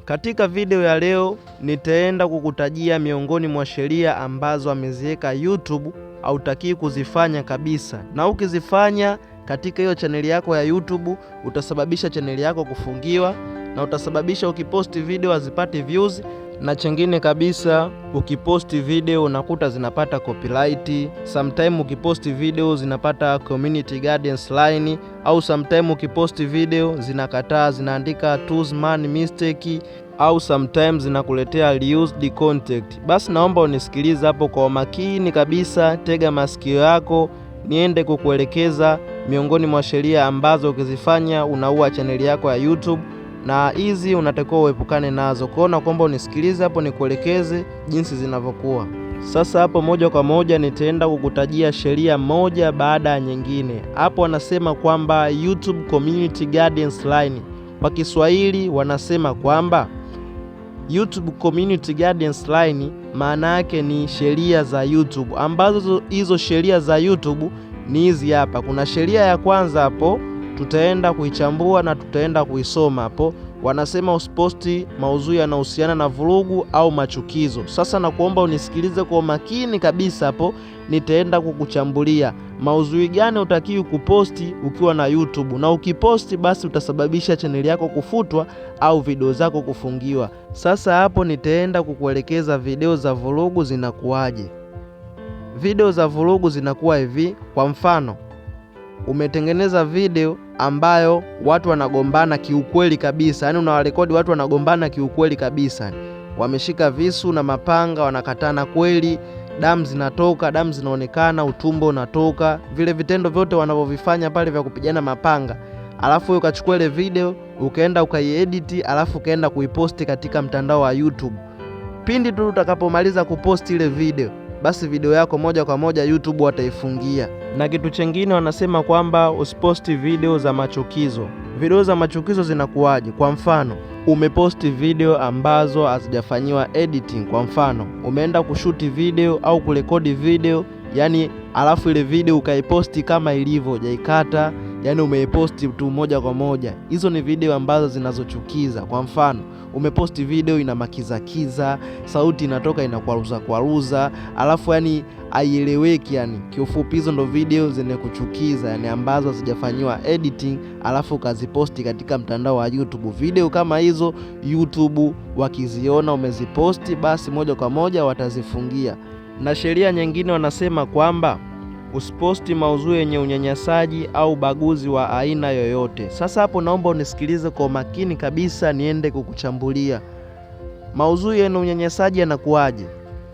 Katika video ya leo nitaenda kukutajia miongoni mwa sheria ambazo ameziweka YouTube hautakiwi kuzifanya kabisa, na ukizifanya katika hiyo chaneli yako ya YouTube utasababisha chaneli yako kufungiwa, na utasababisha ukiposti video hazipati views, na chengine kabisa ukiposti video unakuta zinapata copyright, sometime ukiposti video zinapata community guidance line, au sometime ukiposti video zinakataa, zinaandika tools-man mistake, au sometimes zinakuletea reused content. Basi naomba unisikilize hapo kwa makini kabisa, tega masikio yako niende kukuelekeza miongoni mwa sheria ambazo ukizifanya unaua chaneli yako ya YouTube, na hizi unatakiwa uepukane nazo. Kwaona kwamba unisikilize hapo nikuelekeze jinsi zinavyokuwa. Sasa hapo moja kwa moja nitaenda kukutajia sheria moja baada ya nyingine. Hapo wanasema kwamba YouTube Community Guidance Line. Kwa Kiswahili wanasema kwamba YouTube Community Guidance Line maana yake ni sheria za YouTube, ambazo hizo sheria za YouTube ni hizi hapa. Kuna sheria ya kwanza hapo tutaenda kuichambua na tutaenda kuisoma hapo. Wanasema usiposti maudhui yanayohusiana na vurugu au machukizo. Sasa nakuomba unisikilize kwa makini kabisa hapo, nitaenda kukuchambulia maudhui gani utakiwi kuposti ukiwa na YouTube, na ukiposti basi utasababisha chaneli yako kufutwa au video zako kufungiwa. Sasa hapo nitaenda kukuelekeza video za vurugu zinakuaje. Video za vurugu zinakuwa hivi. Kwa mfano, umetengeneza video ambayo watu wanagombana kiukweli kabisa, yani unawarekodi watu wanagombana kiukweli kabisa, wameshika visu na mapanga wanakatana kweli, damu zinatoka, damu zinaonekana, utumbo unatoka, vile vitendo vyote wanavyovifanya pale vya kupigana mapanga. Alafu wewe ukachukua ile video ukaenda ukaiedit, alafu ukaenda kuiposti katika mtandao wa YouTube. Pindi tu utakapomaliza kuposti ile video, basi video yako moja kwa moja YouTube wataifungia. Na kitu chengine wanasema kwamba usiposti video za machukizo. Video za machukizo zinakuwaje? Kwa mfano, umeposti video ambazo hazijafanyiwa editing. Kwa mfano, umeenda kushuti video au kurekodi video, yani alafu ile video ukaiposti kama ilivyo, hujaikata, yani umeiposti tu moja kwa moja. Hizo ni video ambazo zinazochukiza. Kwa mfano, umeposti video ina makiza, sauti inatoka inakwaruza, alafu yani haieleweki yani. Kiufupi hizo ndo video zenye kuchukiza, yani ambazo hazijafanyiwa editing, alafu ukaziposti katika mtandao wa YouTube. Video kama hizo YouTube wakiziona umeziposti, basi moja kwa moja watazifungia. Na sheria nyingine wanasema kwamba usiposti maudhui yenye unyanyasaji au baguzi wa aina yoyote. Sasa hapo naomba unisikilize kwa makini kabisa, niende kukuchambulia maudhui yenye unyanyasaji yanakuaje.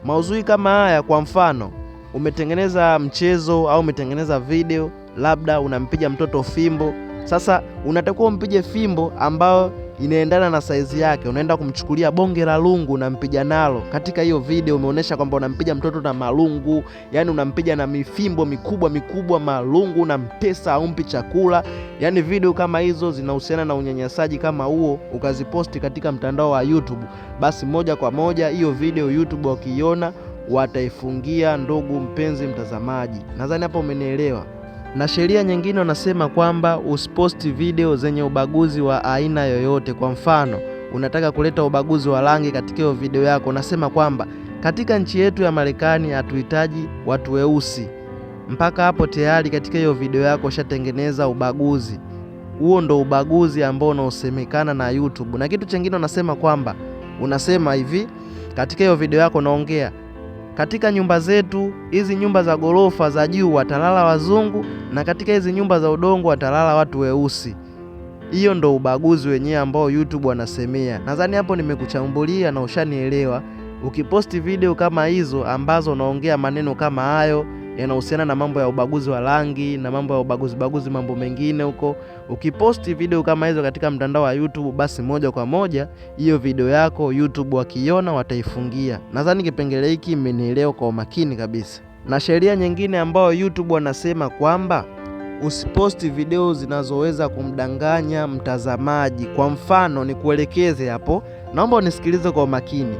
Maudhui kama haya, kwa mfano, umetengeneza mchezo au umetengeneza video, labda unampiga mtoto fimbo. Sasa unatakiwa umpige fimbo ambayo inaendana na saizi yake. Unaenda kumchukulia bonge la lungu unampiga nalo. Katika hiyo video umeonyesha kwamba unampiga mtoto na malungu, yani unampiga na mifimbo mikubwa malungu, unamtesa, haumpi chakula. Yani video kama hizo zinahusiana na unyanyasaji kama huo, ukaziposti katika mtandao wa YouTube, basi moja kwa moja hiyo video YouTube wakiiona wataifungia, ndugu mpenzi mtazamaji. Nadhani hapo umenielewa. Na sheria nyingine wanasema kwamba usiposti video zenye ubaguzi wa aina yoyote. Kwa mfano, unataka kuleta ubaguzi wa rangi katika hiyo video yako, unasema kwamba katika nchi yetu ya Marekani hatuhitaji watu weusi. Mpaka hapo tayari katika hiyo video yako ushatengeneza ubaguzi. Huo ndo ubaguzi ambao unaosemekana na YouTube. Na kitu chengine unasema kwamba, unasema hivi katika hiyo video yako, naongea katika nyumba zetu, hizi nyumba za gorofa za juu watalala wazungu, na katika hizi nyumba za udongo watalala watu weusi. Hiyo ndo ubaguzi wenyewe ambao YouTube wanasemea. Nadhani hapo nimekuchambulia na ushanielewa. Ukiposti video kama hizo ambazo unaongea maneno kama hayo yanahusiana na mambo ya ubaguzi wa rangi na mambo ya ubaguzi mambo mengine huko, ukiposti video kama hizo katika mtandao wa YouTube, basi moja kwa moja hiyo video yako YouTube wakiona wataifungia. Nadhani kipengele hiki mmenielewa kwa makini kabisa. Na sheria nyingine ambayo YouTube wanasema kwamba usiposti video zinazoweza kumdanganya mtazamaji. Kwa mfano, nikuelekeze hapo, naomba unisikilize kwa makini.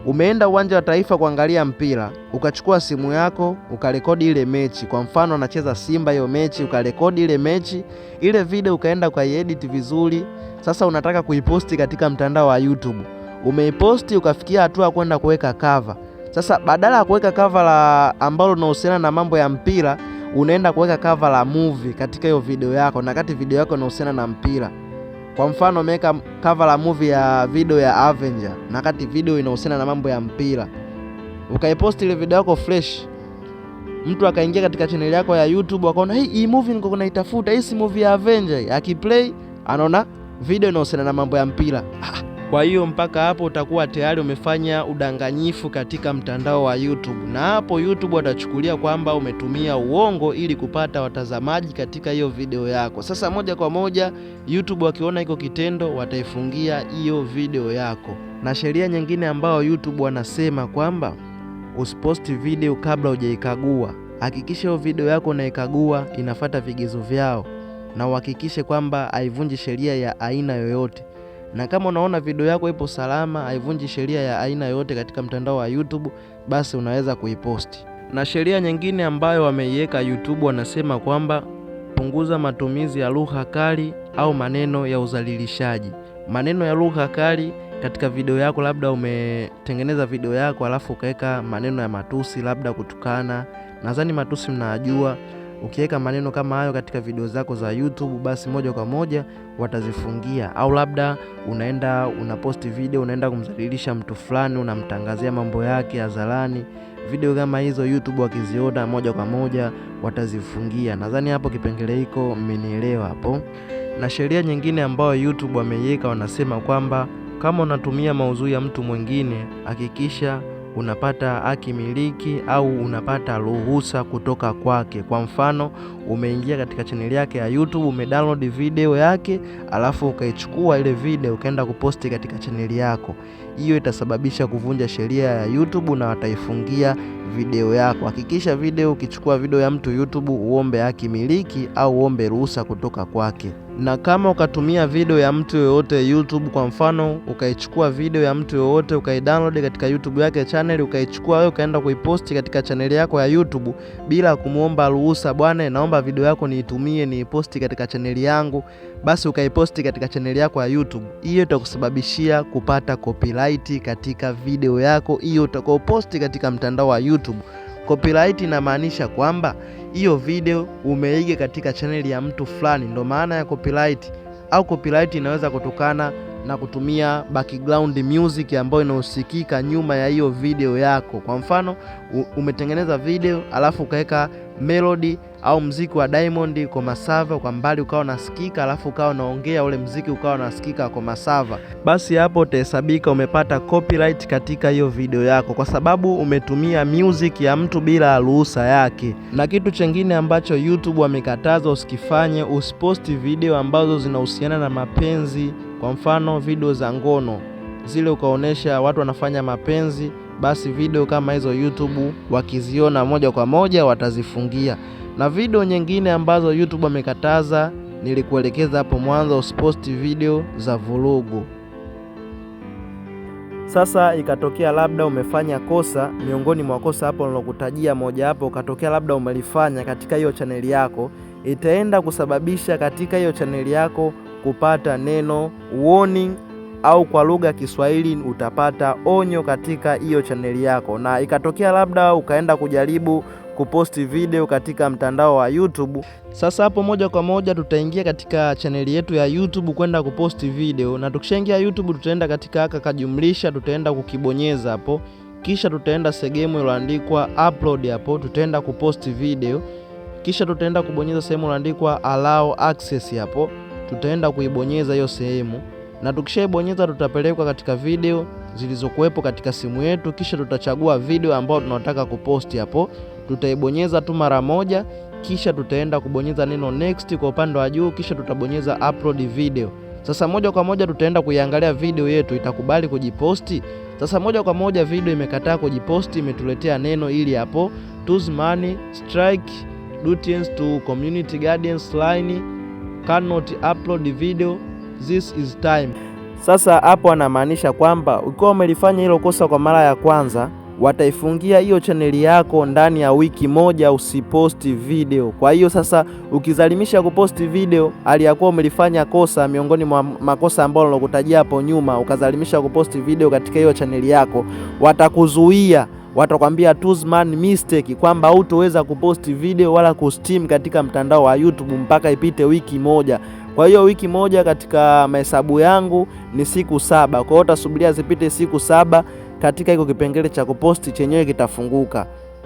Umeenda uwanja wa Taifa kuangalia mpira, ukachukua simu yako ukarekodi ile mechi. Kwa mfano anacheza Simba hiyo mechi, ukarekodi ile mechi, ile video ukaenda ukaiedit vizuri. Sasa unataka kuiposti katika mtandao wa YouTube. umeiposti ukafikia hatua kwenda kuweka cover. Sasa badala ya kuweka cover la ambalo linahusiana na mambo ya mpira, unaenda kuweka cover la movie katika hiyo video yako, na kati video yako inahusiana na mpira. Kwa mfano umeweka cover la movie ya video ya Avenger, na kati video inahusiana na mambo ya mpira. Ukaiposti ile video yako fresh, mtu akaingia katika channel yako ya YouTube akaona hii movie niko naitafuta, hii si movie ya Avenger. Akiplay anaona video inahusiana na mambo ya mpira. Kwa hiyo mpaka hapo utakuwa tayari umefanya udanganyifu katika mtandao wa YouTube, na hapo YouTube watachukulia kwamba umetumia uongo ili kupata watazamaji katika hiyo video yako. Sasa moja kwa moja YouTube wakiona iko kitendo wataifungia hiyo video yako. Na sheria nyingine ambayo YouTube wanasema kwamba usiposti video kabla hujaikagua. Hakikisha hiyo video yako unaikagua inafuata vigezo vyao, na uhakikishe kwamba haivunji sheria ya aina yoyote. Na kama unaona video yako ipo salama, haivunji sheria ya aina yoyote katika mtandao wa YouTube, basi unaweza kuiposti. Na sheria nyingine ambayo wameiweka YouTube wanasema kwamba punguza matumizi ya lugha kali au maneno ya udhalilishaji. Maneno ya lugha kali katika video yako, labda umetengeneza video yako alafu ukaweka maneno ya matusi, labda kutukana. Nadhani matusi mnajua. Ukiweka maneno kama hayo katika video zako za YouTube, basi moja kwa moja watazifungia. Au labda unaposti video unaenda kumdhalilisha mtu fulani, unamtangazia mambo yake hadharani. Video kama hizo YouTube wakiziona moja kwa moja watazifungia. Nadhani hapo kipengele hiko mmenielewa hapo. Na sheria nyingine ambayo YouTube wameiweka wanasema kwamba kama unatumia maudhui ya mtu mwingine, hakikisha unapata haki miliki au unapata ruhusa kutoka kwake. Kwa mfano, umeingia katika channel yake ya YouTube, umedownload video yake, alafu ukaichukua ile video ukaenda kuposti katika channel yako. Hiyo itasababisha kuvunja sheria ya YouTube na wataifungia video yako. Hakikisha video ukichukua video ya mtu YouTube uombe haki miliki au uombe ruhusa kutoka kwake. Na kama ukatumia video ya mtu yoyote YouTube, kwa mfano ukaichukua video ya mtu yoyote ukaidownload katika YouTube yake channel, ukaichukua wewe ukaenda kuiposti katika channel yako ya YouTube bila kumuomba ruhusa, bwana naomba video yako niitumie niiposti katika channel yangu, basi ukaiposti katika channel yako ya YouTube, hiyo itakusababishia kupata copyright katika video yako hiyo utakayoposti katika mtandao wa YouTube. Copyright inamaanisha kwamba hiyo video umeiga katika channel ya mtu fulani, ndo maana ya copyright. Au copyright inaweza kutokana na kutumia background music ambayo inahusikika nyuma ya hiyo video yako. Kwa mfano umetengeneza video alafu ukaweka melody au mziki wa Diamond kwa masava kwa mbali ukawa unasikika, alafu ukawa unaongea ule mziki ukawa unasikika kwa masava, basi hapo utahesabika umepata copyright katika hiyo video yako, kwa sababu umetumia music ya mtu bila ruhusa yake. Na kitu chengine ambacho YouTube wamekataza usikifanye, usiposti video ambazo zinahusiana na mapenzi. Kwa mfano video za ngono zile ukaonesha watu wanafanya mapenzi, basi video kama hizo YouTube wakiziona moja kwa moja watazifungia. Na video nyingine ambazo YouTube wamekataza nilikuelekeza hapo mwanzo, usiposti video za vurugu. Sasa ikatokea labda umefanya kosa, miongoni mwa kosa hapo nilokutajia moja hapo, ukatokea labda umelifanya katika hiyo chaneli yako, itaenda kusababisha katika hiyo chaneli yako kupata neno warning, au kwa lugha ya Kiswahili utapata onyo katika hiyo chaneli yako. Na ikatokea labda ukaenda kujaribu kuposti video katika mtandao wa YouTube. Sasa hapo moja kwa moja tutaingia katika chaneli yetu ya YouTube kwenda kuposti video, na tukishaingia YouTube tutaenda katika haka kajumlisha, tutaenda kukibonyeza hapo, kisha tutaenda sehemu iliyoandikwa upload, hapo tutaenda kuposti video, kisha tutaenda kubonyeza sehemu iliyoandikwa allow access, hapo tutaenda kuibonyeza hiyo sehemu, na tukishaibonyeza tutapelekwa katika video zilizokuwepo katika simu yetu, kisha tutachagua video ambayo tunataka kuposti. Hapo tutaibonyeza tu mara moja, kisha tutaenda kubonyeza neno next kwa upande wa juu, kisha tutabonyeza upload video. Sasa moja kwa moja tutaenda kuiangalia video yetu itakubali kujiposti. Sasa moja kwa moja video imekataa kujiposti, imetuletea neno ili hapo choose money strike duties to community guardians line cannot upload video this is time. Sasa hapo anamaanisha kwamba ukiwa umelifanya hilo kosa kwa mara ya kwanza, wataifungia hiyo chaneli yako ndani ya wiki moja usiposti video. Kwa hiyo sasa ukizalimisha kuposti video aliyakuwa umelifanya kosa miongoni mwa makosa ambayo nilokutajia hapo nyuma, ukazalimisha kuposti video katika hiyo chaneli yako, watakuzuia, watakwambia Tuzman mistake kwamba hutoweza kuposti video wala kusteam katika mtandao wa YouTube mpaka ipite wiki moja. Kwa hiyo wiki moja katika mahesabu yangu ni siku 7. Kwa hiyo utasubiria zipite siku 7 katika hiko kipengele cha kuposti chenyewe kitafunguka.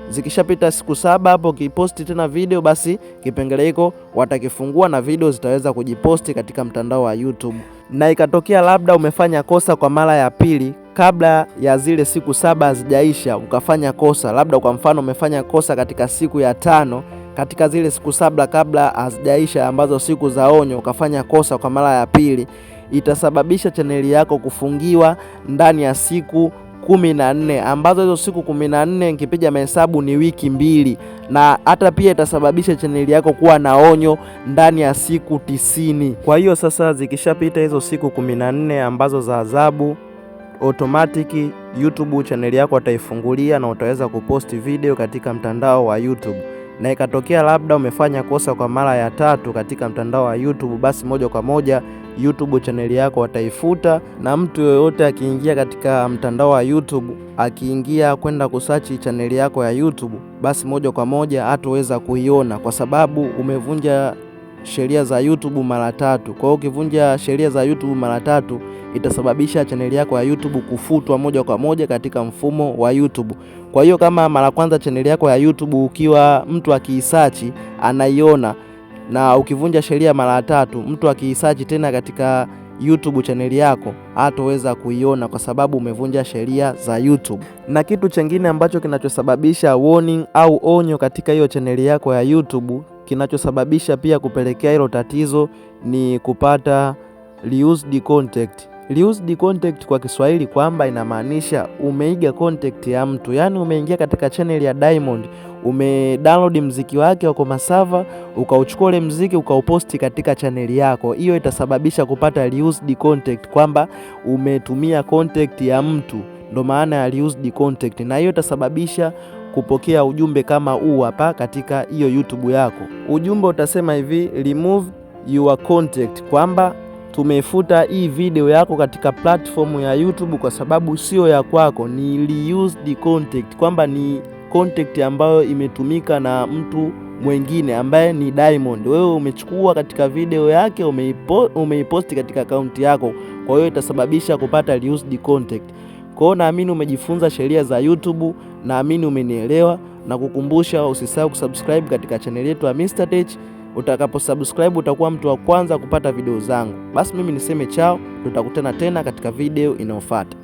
Zikishapita siku 7 hapo kiposti tena video, basi kipengele hiko watakifungua na video zitaweza kujiposti katika mtandao wa YouTube. Na ikatokea labda umefanya kosa kwa mara ya pili kabla ya zile siku 7 hazijaisha, ukafanya kosa labda kwa mfano umefanya kosa katika siku ya 5 katika zile siku 7 kabla hazijaisha ambazo siku za onyo, ukafanya kosa kwa mara ya pili, itasababisha chaneli yako kufungiwa ndani ya siku 14, ambazo hizo siku 14 nikipiga mahesabu ni wiki 2, na hata pia itasababisha chaneli yako kuwa na onyo ndani ya siku 90. Kwa hiyo sasa zikishapita hizo siku 14 ambazo za adhabu, automatic YouTube chaneli yako wataifungulia na utaweza kuposti video katika mtandao wa YouTube. Na ikatokea labda umefanya kosa kwa mara ya 3 katika mtandao wa YouTube, basi moja kwa moja YouTube chaneli yako wataifuta, na mtu yoyote akiingia katika mtandao wa YouTube, akiingia kwenda kusearch chaneli yako ya YouTube, basi moja kwa moja hataweza kuiona kwa sababu umevunja sheria za YouTube mara 3. Kwa hiyo ukivunja sheria za YouTube mara 3 itasababisha chaneli yako ya YouTube kufutwa moja kwa moja katika mfumo wa YouTube. Kwa hiyo kama mara kwanza chaneli yako ya YouTube ukiwa mtu akiisearch anaiona, na ukivunja sheria mara 3 mtu akiisearch tena katika YouTube chaneli yako hataweza kuiona kwa sababu umevunja sheria za YouTube. Na kitu chengine ambacho kinachosababisha warning au onyo katika hiyo chaneli yako ya YouTube, kinachosababisha pia kupelekea hilo tatizo ni kupata reused content. Reused content kwa Kiswahili kwamba inamaanisha umeiga content ya mtu, yani umeingia katika channel ya Diamond, umedownload mziki wake wako masava, ukauchukua ule mziki ukauposti katika channel yako. Hiyo itasababisha kupata reused content, kwamba umetumia content ya mtu, ndo maana ya reused content, na hiyo itasababisha kupokea ujumbe kama huu hapa katika hiyo YouTube yako. Ujumbe utasema hivi, remove your content, kwamba tumefuta hii video yako katika platform ya YouTube kwa sababu sio ya kwako, ni reused content, kwamba ni content ambayo imetumika na mtu mwingine ambaye ni Diamond. Wewe umechukua katika video yake umeiposti katika akaunti yako, kwa hiyo itasababisha kupata reused content. Kwa hiyo naamini umejifunza sheria za YouTube, naamini umenielewa, na kukumbusha usisahau kusubscribe katika channel yetu ya Mr Tech. Utakaposubscribe utakuwa mtu wa kwanza kupata video zangu. Basi mimi niseme chao, tutakutana tena katika video inayofuata.